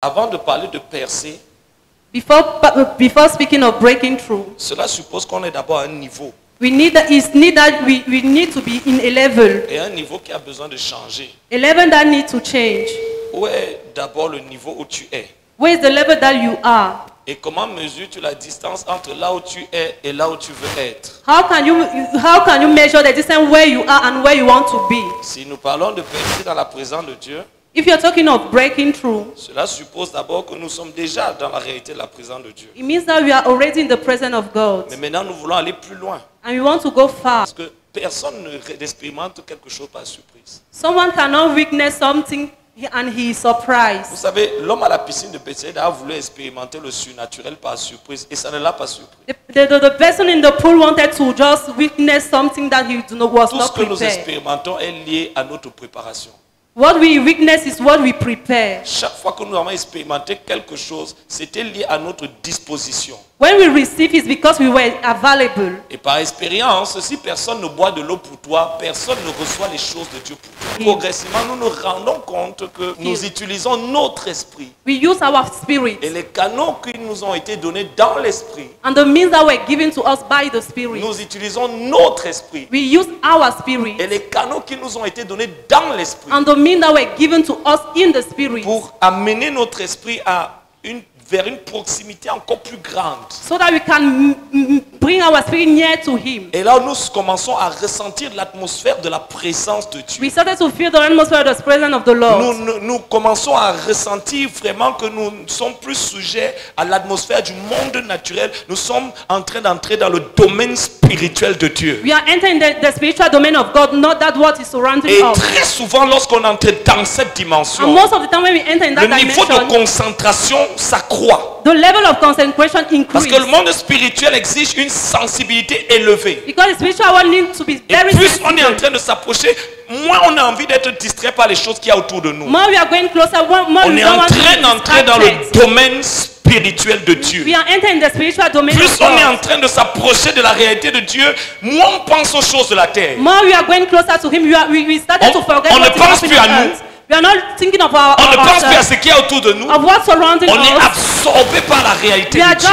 Avant de parler de percer, before speaking of breaking through, cela suppose qu'on est d'abord à un niveau. we need to be in a level. Et un niveau qui a besoin de changer. A level that needs to change. Où est d'abord le niveau où tu es? Where is the level that you are? Et comment mesures-tu la distance entre là où tu es et là où tu veux être? How can you measure the distance where you are and where you want to be? Si nous parlons de percer dans la présence de Dieu, If you're talking of breaking through, cela suppose d'abord que nous sommes déjà dans la réalité de la présence de Dieu. it means that we are already in the presence of God. Mais maintenant, nous voulons aller plus loin. And we want to go far. Parce que personne n'expérimente quelque chose par surprise. Someone cannot witness something and he is Vous surprised. savez, l'homme à la piscine de Bethsaida a voulu expérimenter le surnaturel par surprise et ça ne l'a pas surpris. The person in the pool wanted to just witness something that he was Tout ce not que nous prepared. expérimentons est lié à notre préparation. What we witness is what we prepare. Chaque fois que nous avons expérimenté quelque chose, c'était lié à notre disposition. When we receive it, it's because we were available. Et par expérience, si personne ne boit de l'eau pour toi, personne ne reçoit les choses de Dieu pour toi. Progressivement, nous nous rendons compte que nous utilisons notre esprit. We use our spirit Et les canaux qui nous ont été donnés dans l'esprit, and the means that were given to us by the spirit. nous utilisons notre esprit. We use our spirit Et les canaux qui nous ont été donnés dans l'esprit and the means that were given to us in the spirit, pour amener notre esprit vers une proximité encore plus grande. so that we can bring our spirit near to Him. Et là, nous commençons à ressentir l'atmosphère de la présence de Dieu. We started to feel the atmosphere of the presence of the Lord. Nous commençons à ressentir vraiment que nous sommes plus sujets à l'atmosphère du monde naturel. Nous sommes en train d'entrer dans le domaine spirituel de Dieu. We are entering the spiritual domain of God, not that what is surrounding Et us. très souvent, lorsqu'on entre dans cette And dimension, most of the time when we enter in that le niveau de dimension, concentration s'accroît. the level of concentration Parce que le increases. monde spirituel exige une sensibilité élevée. Because the spiritual world needs to be Et very plus on est en sensitive. train de s'approcher, moins on a envie d'être distrait par les choses qu'il y a autour de nous. More we are going closer, more On we est don't en want to train be d'entrer dans distracted. le domaine spirituel de Dieu. We are entering the spiritual domain Plus of on est en God. train de s'approcher de la réalité de Dieu, moins on pense aux choses de la terre. More we are going closer to Him, we started to forget on ne what is pense happening plus à on nous. earth. We are not thinking of our On ne pense plus à ourselves, ce qu'il y a autour de nous. of what's surrounding On est us. absorbé par la réalité We are de Dieu.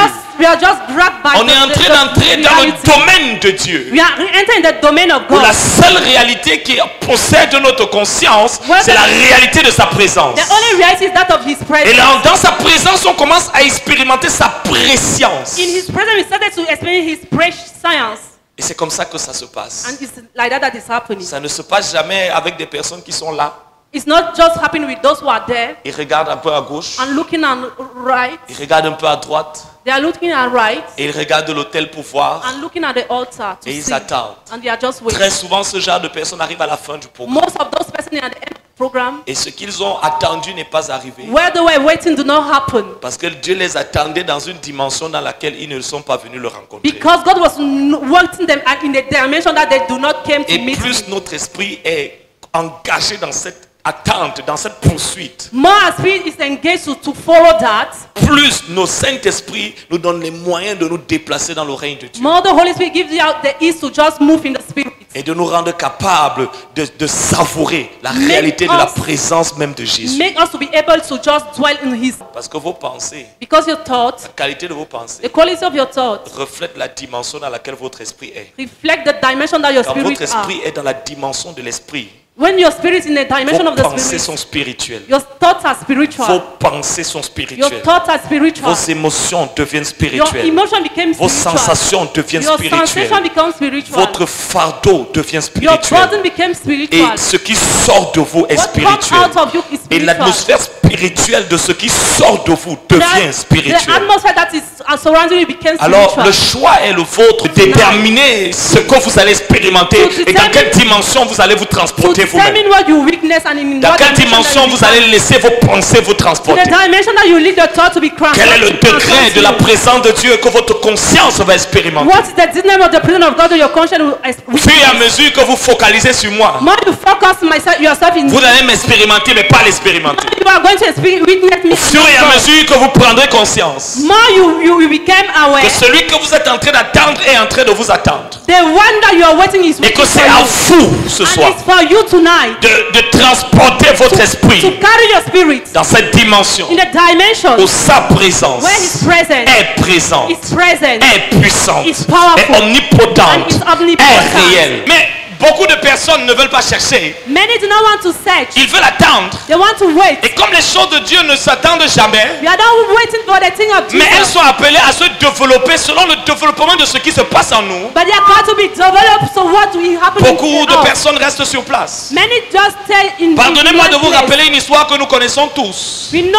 just grabbed by On est en train d'entrer dans le reality. domaine de Dieu. We are entering the domain of Où la God. seule réalité qui possède notre conscience, c'est la réalité de sa présence. The only reality is that of His Et presence. là, dans sa présence, on commence à expérimenter sa préscience. In His presence, we started to experience His prescience. Et c'est comme ça que ça se passe. And it's like that is happening. Ça ne se passe jamais avec des personnes qui sont là. It's not just happening with those who are there Ils regardent un peu à gauche, and looking on right. ils regardent un peu à droite, They are looking at right et ils regardent l'autel pour voir, and looking at the altar to et ils see. attendent. And they are just waiting. Très souvent, ce genre de personnes arrivent à la fin du programme. Most of those persons at the end of the program, Et ce qu'ils ont attendu n'est pas arrivé. where they were waiting, do not happen. Parce que Dieu les attendait dans une dimension dans laquelle ils ne sont pas venus le rencontrer. Because God was wanting them in a dimension that they do not came to Et meet plus Him. notre esprit est engagé dans cette attente, dans cette poursuite, More our spirit is engaged to follow that. plus nos Saint-Esprit nous donnent les moyens de nous déplacer dans le règne de Dieu. More the Holy Spirit gives you out the ease to just move in the spirit. Et de nous rendre capables de savourer la Make réalité de la us- présence même de Jésus. Make us to be able to just dwell in His. Parce que vos pensées, Because your thoughts, la qualité de vos the pensées, quality of your thoughts, reflète la dimension dans laquelle votre esprit est. reflect the dimension that your Quand spirit votre esprit are. est dans la dimension de l'esprit, When your spirit is in the dimension vos of the pensées spirit, sont spirituelles. your thoughts are Vos spiritual. pensées sont Your spirituelles. thoughts are spiritual. Vos émotions deviennent Your spirituelles. emotion became Vos spiritual. sensations deviennent Your sensation spirituelles. becomes spiritual. Votre fardeau devient Your spirituel. burden became Et spiritual. ce qui sort de vous est What comes spirituel. out of you is Et spiritual. l'atmosphère spirituelle de ce qui sort de vous devient The spirituelle. atmosphere that is surrounding you became Alors spiritual. le choix est le vôtre. Déterminez ce que vous allez expérimenter et dans quelle dimension vous allez vous To transporter vous-même. determine what you witness and in Dans what quelle dimension that you vous allez laisser vos pensées vous to transporter. the dimension that you lead your thought to be Quel est le degré de la transformed. présence de Dieu que votre conscience va expérimenter? What is the dynamic of the presence of God that your conscience will Au fur et à mesure que vous focalisez sur moi, more you focus yourself in vous allez m'expérimenter mais pas l'expérimenter. you are going to witness me. Au fur et à mesure que vous prendrez conscience More you became aware. que celui que vous êtes en train d'attendre est en train de vous attendre. The one that you are waiting is Et waiting que for c'est à you. vous ce And soir it's for you tonight de transporter votre to esprit carry your spirit dans cette dimension in the dimension où sa présence where His presence est présente, is present, est puissante, is powerful, est omnipotente, and is omnipotent. est réelle. Mais beaucoup de personnes ne veulent pas chercher. Many do not want to search. Ils veulent attendre. They want to wait. Et comme les choses de Dieu ne s'attendent jamais, We are not waiting for the thing of mais elles Jesus, sont appelées à se développer selon le développement de ce qui se passe en nous. but they are called to be developed. So what will happen? Beaucoup in de us? personnes restent sur place. Many just stay in. Pardonnez-moi de one vous place. rappeler une histoire que nous connaissons tous. We know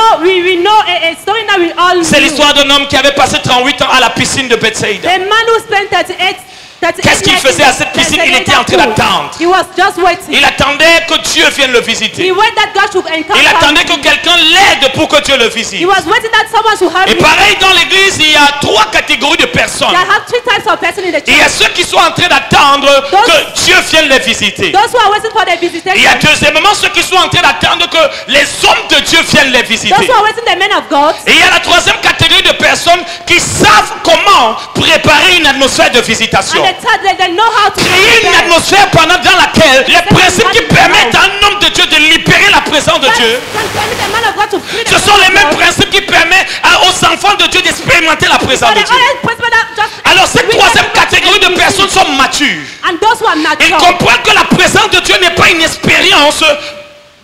a story that we all C'est knew. l'histoire d'un homme qui avait passé 38 ans à la piscine de Bethsaida. The man who spent 38 Qu'est-ce qu'il faisait à cette piscine? Il était en train d'attendre. He was just waiting. Il attendait que Dieu vienne le He visiter. waited that God should encounter Il attendait him. que quelqu'un l'aide pour que Dieu le visite. He was waiting that someone should help Et him. pareil, dans l'église, il y a 3 catégories de personnes. There have 3 types of person in the Il y a church. ceux qui sont en train d'attendre que Dieu vienne les visiter. Those who are waiting for their visitation. Il y a deuxièmement ceux qui sont en train d'attendre que les hommes de Dieu viennent les visiter. Those who are waiting the men of God. Et il y a la troisième catégorie de personnes qui savent comment préparer une atmosphère de visitation. And the third, they know how to Créer une prepare. atmosphère dans laquelle les principes qui permettent à un homme de Dieu de libérer la présence de Dieu, Can permit the man of God to free the ce sont man les of mêmes God. principes qui permettent aux enfants de Dieu d'expérimenter la présence But de the Dieu. other principle that just- Alors cette we troisième can- catégorie de personnes sont matures. And those who are Ils mature, comprennent que la présence de Dieu n'est pas une expérience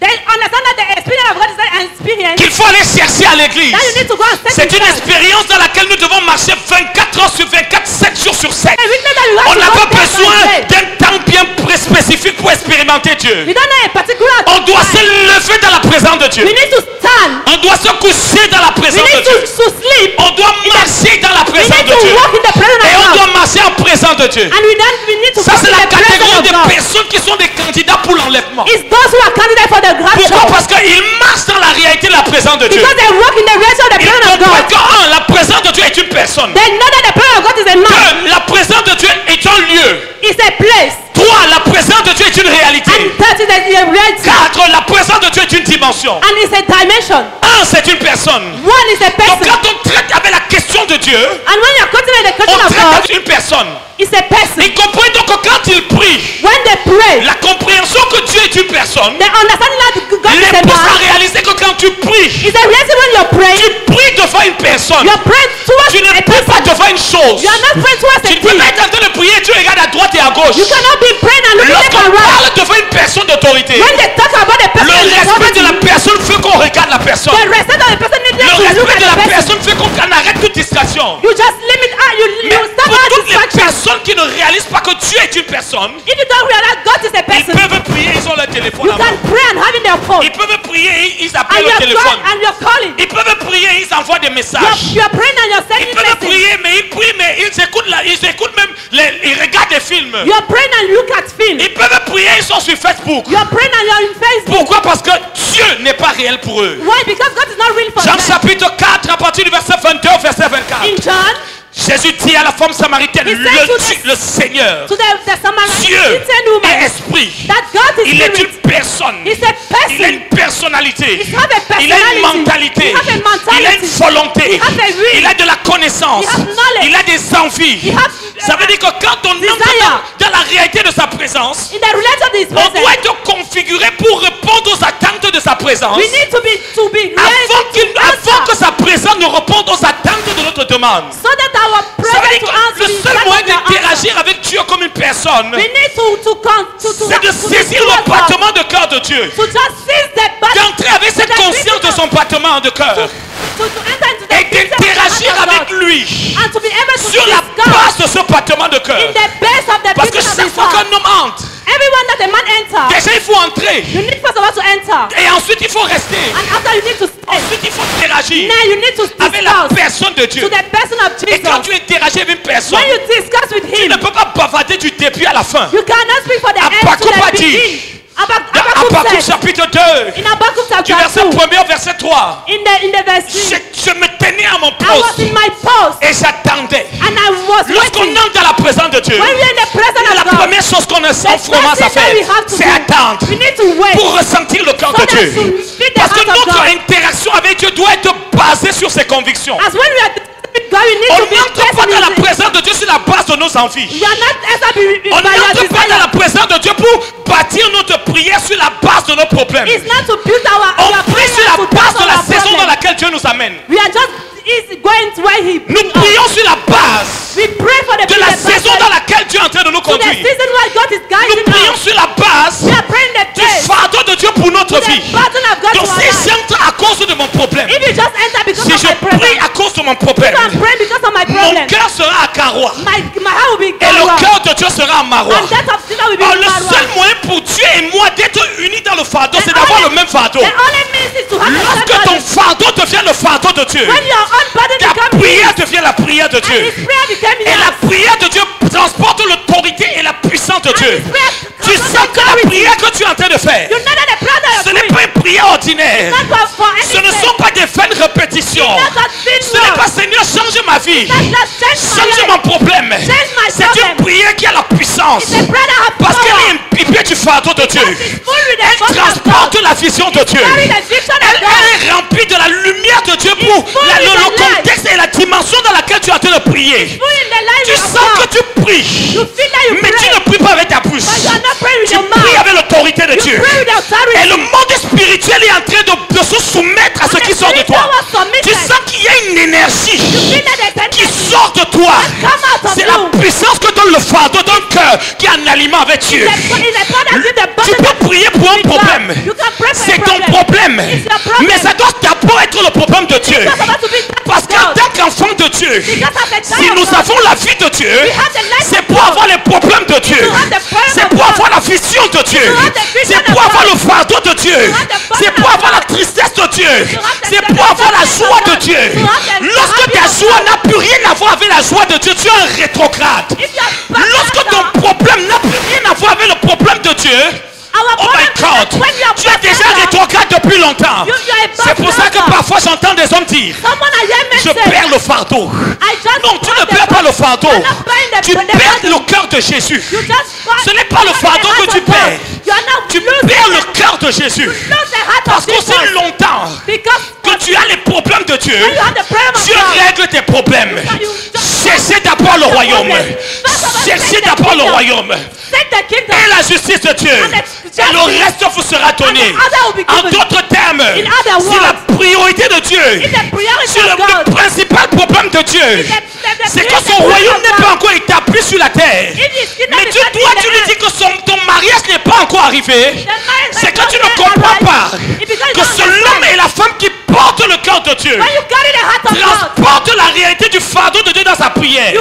they understand that the experience of God is an experience qu'il faut aller chercher à l'église. that you need to go and set C'est une inside. expérience dans laquelle nous devons marcher 24 heures sur 24, 7 jours sur 7. A witness that you have On to n'a go pas day by besoin day. d'un temps bien spécifique pour expérimenter Dieu. We don't know a particular On doit se time. lever dans la présence de Dieu. We need to stand. On doit se coucher dans la We présence de need Dieu. to sleep. On doit marcher dans la We présence need de to Dieu. walk in the presence Et on of God. doit marcher en présence de Dieu. And we need to Ça, walk c'est in la the presence catégorie of des God. personnes qui sont des candidats pour l'enlèvement. It's those who are candidates for the Pourquoi? rapture. Parce qu'ils marchent dans la réalité de la présence de Dieu. Because they walk in the reality of the Ils presence of comprennent God. que la présence de Dieu est une personne. They know that the presence of God is a man. Que la présence de Dieu est un lieu. It's a place. 3. La présence de Dieu est une réalité. And that is a reality. 4. La présence de Dieu est une dimension. And it's a dimension. 1. C'est une personne. One is a Donc person. quand on traite avec la question de Dieu, And when you're considering the on question of traite God, avec une personne. it's a person. Ils comprennent donc que quand ils prient, When they pray, la compréhension que Dieu est une personne they understand that God is les a pousse à man. réaliser que quand tu pries, It's a reality when you're praying. tu pries devant une personne. You're praying towards Tu ne a pries pas person. devant une chose. You are not praying towards a Tu ne peux thing. pas être en train de prier, tu regardes à droite et à gauche. You cannot be praying and looking left Lorsqu'on and right. parle devant une personne d'autorité, When they talk about the person le in respect de la authority, personne fait qu'on regarde la personne. the respect of the person needs Le to look respect at de la the person. personne fait qu'on arrête toute distraction. You just limit out. You Mais stop pour all toutes les distractions. personnes qui ne réalisent pas que Dieu est une personne, If you don't realize God is a ils person, peuvent prier, ils ont leur téléphone you à can main. pray and having their phone. Ils peuvent prier, ils And appellent au you're téléphone. and you're calling. Ils peuvent prier, ils envoient des messages. You're praying and you're Ils sending peuvent messages. prier, mais ils prient, mais ils écoutent même, ils regardent des films. You're praying and you look at film. Ils peuvent prier, ils sont sur Facebook. You're praying and you're in Facebook. Pourquoi? Parce que Dieu n'est pas réel pour eux. Why? Because God is not real for Jean them. chapitre 4 à partir du verset 22 au verset 24. In John, Jésus dit à la femme samaritaine, He said to le Seigneur, to the Samaritan Dieu woman, est esprit. that God is Il est spirit. une personne. He's a person. Il a une personnalité. He have a Il a une personality. mentalité. He have a mentality. Il a une volonté. He have a will. Il a de la connaissance. He have knowledge. Il a des envies. He have, Ça veut dire que quand on desire. entre dans la réalité de sa présence, In the relation of this on person, doit être configuré pour répondre aux attentes de sa présence. we need to be Avant que sa présence ne réponde aux attentes de notre demande. so that our Ça veut presence dire to que answer le the seul request moyen of the answer. d'interagir avec Dieu comme une personne, We need to come to c'est de saisir le to battement de cœur de Dieu. just seize the button, D'entrer avec cette conscience de son battement de cœur. to enter into the Et presence of the d'interagir hand of avec God, lui and to be able to sur la discuss base de ce battement de in cœur. the base of the Parce que beating of chaque his fois heart. qu'un homme entre, Everyone that a man enters, déjà il faut entrer. you need first of all to enter, Et ensuite il faut rester. and after you need to stay. Ensuite il faut interagir Now you need to avec la discuss personne de Dieu. to the person of Et quand tu Jesus. interagis avec une personne, When you discuss with tu him, ne peux pas bavarder du début à la fin. you cannot speak for the end to Habakkuk a the dit, beginning. Dans Habakkuk Habakkuk said, chapitre 2, in Habakkuk du chapter verset 2, 1er au verset 3, in the verse 3, je me tenais à mon I was poste in my post et j'attendais. and I was Lorsqu'on waiting. entre dans la présence de Dieu, When we are in the presence la of God, première chose qu'on a the sans froment à first thing that we faire, have to c'est do, attendre we need to wait pour ressentir le cœur so de that Dieu. to feel the Parce que heart of notre God. interaction avec Dieu doit être basée sur ses convictions. As when we are with God, we need On to be n'entre pas dans la present. présence de Dieu sur la base de nos envies. We are not ever be On by your n'entre pas dans la desire. présence de Dieu pour bâtir notre prier sur la base de nos problèmes. It's not to build On our prie sur la base de la saison dans laquelle Dieu nous amène. We are just going to where He Nous brings us. prions sur la base We pray for the de la saison dans laquelle Dieu est en train de nous to the conduire. season where God is Nous guiding prions us. sur la base We are praying the du best. fardeau de Dieu pour notre The vie. burden of God Donc to our si life. j'entre à cause de mon problème, If you just enter because si of je my problem, prie à cause de mon problème, if I'm praying because of my mon problem, cœur sera à Karoua. my heart will be Et le Garoua. cœur de Dieu sera à Maroua. And that of Sila will be Oh, le Garoua. seul moyen pour Dieu et moi d'être unis dans le fardeau, c'est d'avoir le même fardeau. The only means is to have the Lorsque same ton burden. fardeau devient le fardeau de Dieu, When your own burden ta becomes prière devient la prière de and Dieu. His prayer became Et la yours. prière de Dieu transporte l'autorité et la puissance de Dieu. His prayer Tu sens que la prière que tu es en train de faire, You know that the prayer that ce you're n'est doing pas une prière ordinaire. is not for Ce ne anything. sont pas des vaines répétitions. It's not a Ce n'est pas Seigneur, change ma vie. That's not change my Change life. mon problème. Change my C'est une problem. prière qui a la puissance. It's a prayer that has Parce qu'elle power. est imbibée du fardeau de Dieu. It's full with the Elle focus of transporte God. la vision de Dieu. Carry the vision of Elle God. est remplie de la lumière de Dieu pour full le with the light. contexte et la dimension dans laquelle tu es en train de prier. Full in the life Tu of sens que God. tu pries, You feel that you mais tu pray. ne pries pas avec ta bouche. But you are not praying with Tu your pries mouth. avec l'autorité de You Dieu. pray with authority. Et le monde spirituel est en train de se soumettre à ce qui sort de toi. Tu sens qu'il y a une énergie Feel that there's qui energy sort de toi. come out of C'est la you. puissance que donne le fardeau d'un cœur qui est en aliment avec Dieu. It's a God that gives the Tu burden peux prier pour un with God. problème. You can pray for C'est a ton problème. It's your problem. Mais ça doit d'abord être le problème de Dieu. It's supposed to be Parce qu'en God. tant qu'enfant de Dieu, Because of the si child nous of God, avons la vie de Dieu, have the life c'est of pour God. avoir les problèmes de Dieu. You have the problem C'est of pour God. avoir la vision de Dieu. You have the vision C'est of pour avoir God. le fardeau de Dieu. have the burden C'est pour of avoir la God. tristesse de Dieu. have the C'est pour avoir la sacrifice of joie de God. Dieu. You have the Lorsque ta happiness of joie God. n'a plus rien à voir avec la joie de Dieu, tu es un rétrograde. If you are Lorsque ton problème n'a plus rien à voir avec le problème de Dieu, oh my God, tu es déjà rétrograde depuis longtemps. C'est pour ça que parfois j'entends des hommes dire, je perds le fardeau. Non, tu ne perds pas le fardeau. Tu perds le cœur de Jésus. Ce n'est pas le fardeau que tu perds. Tu perds le cœur de Jésus. Parce qu'aussi longtemps que tu as les problèmes de Dieu, Dieu règle tes problèmes. Cherchez d'abord le royaume. Cherchez d'abord le royaume. Et la justice de Dieu. Et le reste vous sera donné. En d'autres termes, si la priorité de Dieu, si le principal problème de Dieu, c'est que son royaume n'est pas encore établi sur la terre. Mais tu lui dis que ton mariage n'est pas encore arrivé. C'est que tu ne comprends pas que c'est l'homme et la femme qui portent le cœur de Dieu, transportent la réalité du fardeau de Dieu dans sa prière.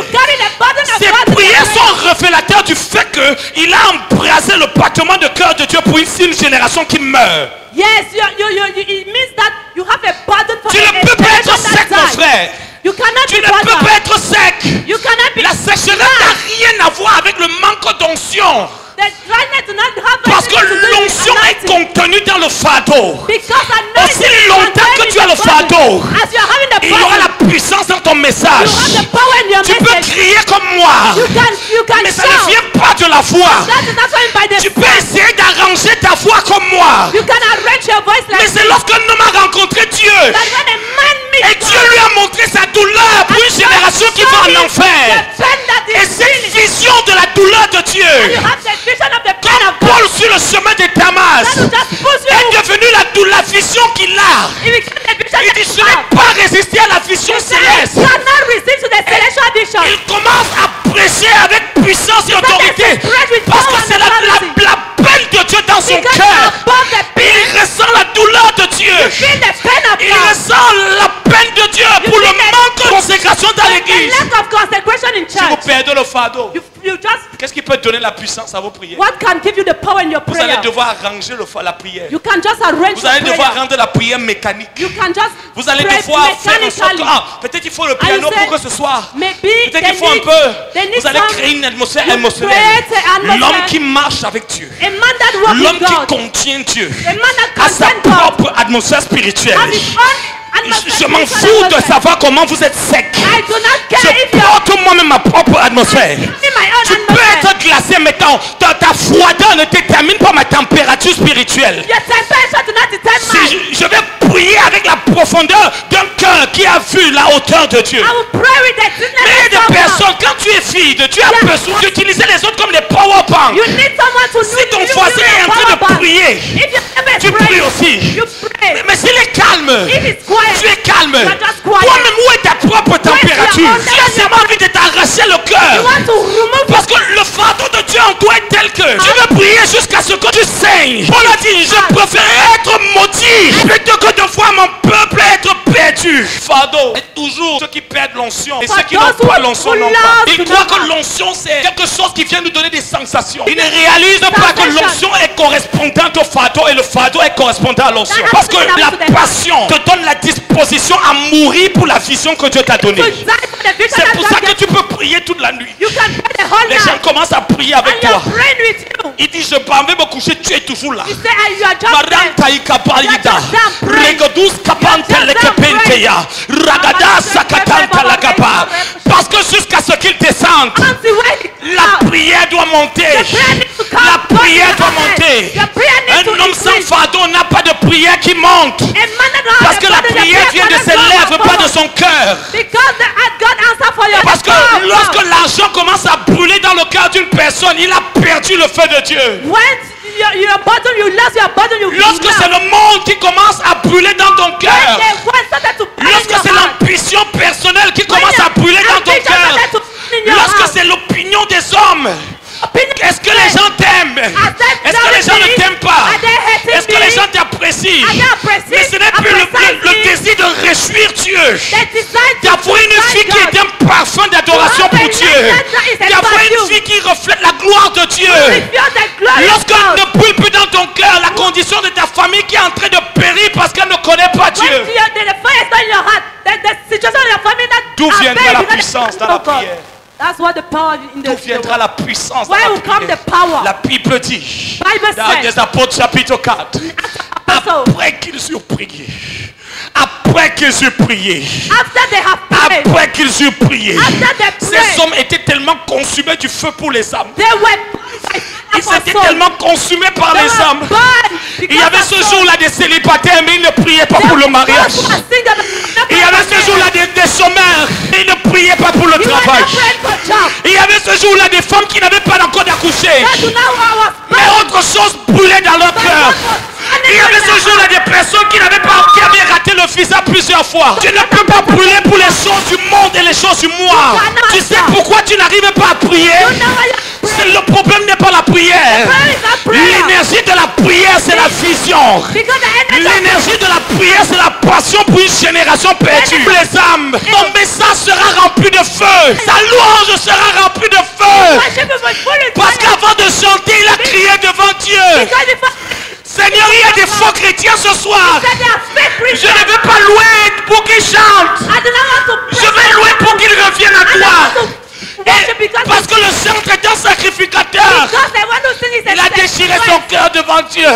Ses prières sont révélateurs du fait qu'il a embrasé le battement de cœur de Dieu pour une génération qui meurt. Yes, it means that you have a burden for Tu ne peux pas être sec, mon frère. You cannot Tu be ne peux bothered. pas être sec. You cannot be La sécheresse n'a rien à voir avec le manque d'onction. The dryness do not have Parce que anything to do with l'onction est anointing. contenue dans le fardeau. Because anointing Aussi is longtemps que contained tu as in le the body. fardeau, As you are having the il y aura burden, la puissance dans ton you message. have the power in your Tu peux message. crier comme moi. You can Mais ça ne shout. vient pas de la voix. That is not coming by the Tu peux essayer d'arranger ta voix comme moi. You can arrange your voice like Mais c'est lorsqu'un homme a rencontré Dieu that when a man et meets Dieu lui a montré sa douleur pour une génération qui va en enfer. the pain that Et is cette feeling. vision de la douleur de Dieu, You have the vision of the pain of God. Paul sur le chemin de Damas, That will just push you. est devenue la vision qu'il a. If you get the vision Il that dit, you je n'ai have, pas résisté à la vision you céleste. cannot receive to the celestial vision. Il commence à prêcher avec puissance et autorité. Parce que c'est la peine de Dieu dans son Because cœur. above the pain, Il ressent la douleur de Dieu. you feel the pain of Il God. ressent la peine de Dieu pour le manque de consécration dans The l'église. lack of consecration in Si vous church. perdez le fardeau, You just, qu'est-ce qui peut donner la puissance à vos prières? what can give you the power in your Vous allez prayer? devoir arranger la prière. You can just arrange Vous allez your devoir prayer. rendre la prière mécanique. You can just Vous allez pray devoir faire en sorte que, mechanically. peut-être il faut le And you piano said, pour que ce soit. maybe Peut-être they qu'il faut un need- peu. they need Vous allez some- créer une atmosphère you émotionnelle. create an atmosphere. L'homme qui marche avec Dieu. A man that walks L'homme with qui God. contient Dieu. A man that À sa contains God. propre atmosphère spirituelle. Have his own atmosphere, Je m'en spiritual fous de atmosphere. savoir comment vous êtes sec. I do not care if Je you are porte moi-même ma propre atmosphère. in my own Tu peux être glacé, mais ta froideur ne détermine pas ma température spirituelle. Si je vais prier avec la profondeur d'un cœur qui a vu la hauteur de Dieu. Mais il y a des personnes, quand tu es fille de Dieu, tu as besoin d'utiliser les autres comme des power banks. Si ton voisin est en train de prier, tu pries aussi. Mais s'il est calme, tu es calme. Toi-même, où est ta propre température? Tu as seulement envie de t'arracher le cœur. Parce que le fardeau de Dieu en toi est tel que tu veux prier jusqu'à ce que tu saignes. Paul a dit, je préfère être maudit plutôt que de voir mon peuple être perdu. Fardeau est toujours ceux qui perdent l'onction. Et ceux qui n'ont pas l'onction n'ont pas. Ils croient que l'onction c'est quelque chose qui vient nous donner des sensations. Ils ne réalisent pas que l'onction est correspondante au fardeau et le fardeau est correspondant à l'onction. Parce que la passion te donne la disposition à mourir pour la vision que Dieu t'a donnée. C'est pour ça que tu peux prier toute la nuit. Les gens commencent à prier avec toi. Il dit, je vais me coucher, tu es toujours là. Parce que jusqu'à ce qu'il descende, la prière doit monter. La prière doit monter. Un homme sans fardeau n'a pas de prière qui monte. Parce que la prière vient de ses lèvres, pas de son cœur. Parce que lorsque l'argent commence à brûler dans le cœur d'une personne, il a perdu le feu de Dieu. Lorsque c'est le monde qui commence à brûler dans ton cœur, lorsque c'est l'ambition personnelle qui commence à brûler dans ton cœur, lorsque c'est l'opinion des hommes, est-ce que les gens t'aiment? Est-ce que les gens ne t'aiment pas? Est-ce que les gens t'apprécient? Mais ce n'est plus le désir de réjouir Dieu, d'avoir une vie qui est un parfum d'adoration pour Dieu, d'avoir une vie qui reflète la gloire de Dieu. Lorsqu'on ne brûle plus dans ton cœur la condition de ta famille qui est en train de périr parce qu'elle ne connaît pas Dieu, d'où viendra la puissance dans la prière? That's what the power in the D'où viendra la puissance dans Where la will come prière? the power? La Bible dit dans says, les Apôtres chapitre 4, après qu'ils eurent prié, après qu'ils eurent prié, après qu'ils eurent prié, ces hommes étaient tellement consumés du feu pour les âmes. Ils étaient tellement consumés par les âmes. Il y avait ce jour-là des célibataires, mais ils ne priaient pas pour le mariage. Il y avait ce jour-là des chômeurs, mais ils ne priaient pas pour le travail. Il y avait ce jour-là des femmes qui n'avaient pas encore d'accoucher, mais autre chose brûlait dans leur cœur. Il y avait ce jour-là des personnes qui avaient raté le visa plusieurs fois. Tu ne peux pas brûler pour les choses du monde et les choses du moi. Tu sais pourquoi tu n'arrives pas à prier? Le problème n'est pas la prière. L'énergie de la prière, c'est la vision. L'énergie de la prière, c'est la passion pour une génération perdue. Les âmes, ton message sera rempli de feu. Sa louange sera remplie de feu. Parce qu'avant de chanter, il a crié devant Dieu. Seigneur, il y a des faux chrétiens ce soir. Je ne veux pas louer pour qu'ils chantent. Je veux louer pour qu'ils reviennent à toi. Parce que le centre est un sacrificateur. Il a déchiré son cœur devant Dieu.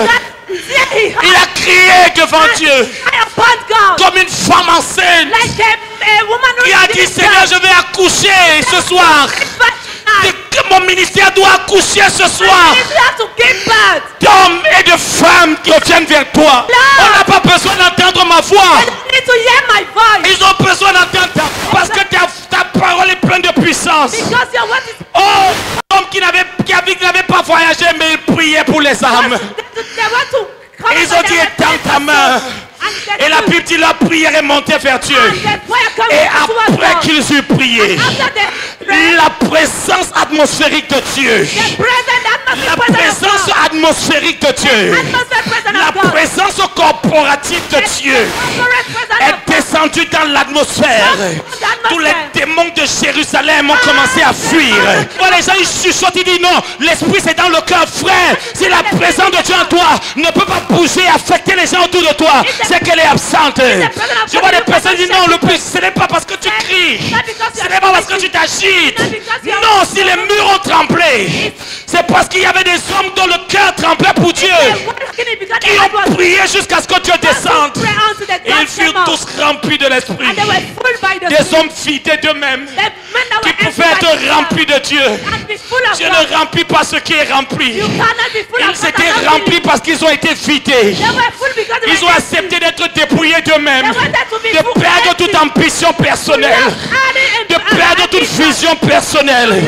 Il a crié devant Dieu comme une femme enceinte qui a dit, Seigneur, je vais accoucher ce soir. Que mon ministère doit accoucher ce soir d'hommes et de femmes qui reviennent vers toi. On n'a pas besoin d'entendre ma voix. Ils ont besoin d'entendre ta voix parce que ta parole est pleine de puissance. Oh, l'homme qui n'avait pas voyagé, mais il priait pour les âmes. Ils ont dit, étends ta main. Et la Bible dit, la prière est montée vers Dieu. Et après qu'ils eurent prié, la présence atmosphérique de Dieu, la présence atmosphérique de Dieu, la présence corporative de Dieu est descendue dans l'atmosphère. Tous les démons de Jérusalem ont commencé à fuir. Les gens ils chuchotent, ils disent non, l'esprit c'est dans le cœur, frère. Si la présence de Dieu en toi ne peut pas bouger, affecter les gens autour de toi, c'est qu'elle est absente. Je vois des personnes qui disent non, le plus, ce n'est pas parce que tu cries, ce n'est pas parce que tu t'agites. Non, si les murs ont tremblé, c'est parce qu'il y avait des hommes dont le cœur tremblait pour Dieu, qui ont prié jusqu'à ce que Dieu descende. Et ils furent tous remplis de l'esprit. Des hommes vidés d'eux-mêmes, qui pouvaient être remplis de Dieu. Dieu ne remplit pas ce qui est rempli. Ils étaient remplis parce qu'ils ont été vidés. Ils ont accepté d'être dépouillés d'eux-mêmes, de perdre toute ambition personnelle, de perdre toute vision personnelle.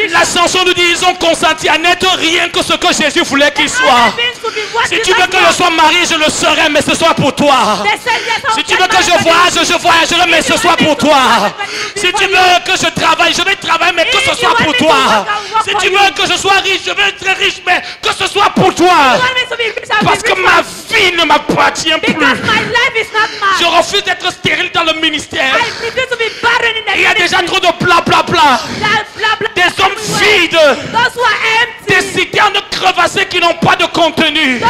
La chanson nous dit ils ont consenti à n'être rien que ce que Jésus voulait qu'il soit. Si tu veux que je sois marié, je le serai, mais ce soit pour toi. Si tu veux que je voyagerai, mais ce soit pour toi. Si tu veux que je travaille, je vais travailler, mais que ce soit pour toi. Si tu veux que je sois riche, je vais être riche, mais que ce soit pour toi. Parce que ma vie ne m'appartient plus. Je refuse d'être stérile dans le ministère. Il y a déjà trop de blablabla. Des hommes vides. Des citernes crevassées qui n'ont pas de contenu.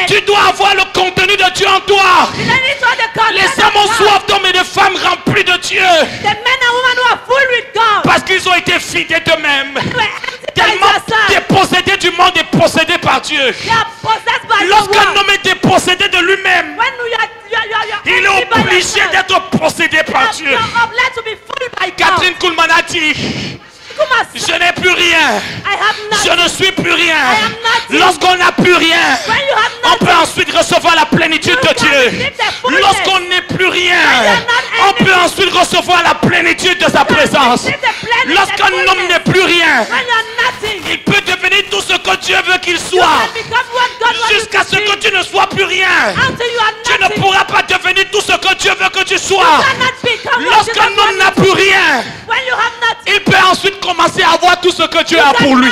Tu dois avoir le contenu de Dieu en toi. Les hommes ont soif d'hommes et de femmes remplis de Dieu. Parce qu'ils ont été vidés d'eux-mêmes. Tellement dépossédés du monde et possédés par Dieu. Lorsqu'un homme est dépossédé de lui-même, il est obligé d'être possédé par Dieu. Catherine Kuhlman a dit: je n'ai plus rien. Je ne suis plus rien. Lorsqu'on n'a plus rien, on peut ensuite recevoir la plénitude de Dieu. Lorsqu'on n'est plus rien, on peut ensuite recevoir la plénitude de sa présence. Lorsqu'un homme n'est plus rien, il peut devenir tout ce que Dieu veut qu'il soit. Jusqu'à ce que tu ne sois plus rien, tu ne pourras pas devenir tout ce que Dieu veut que tu sois. Lorsqu'un homme n'a plus rien, il peut ensuite commencer à avoir tout ce que Dieu a pour lui.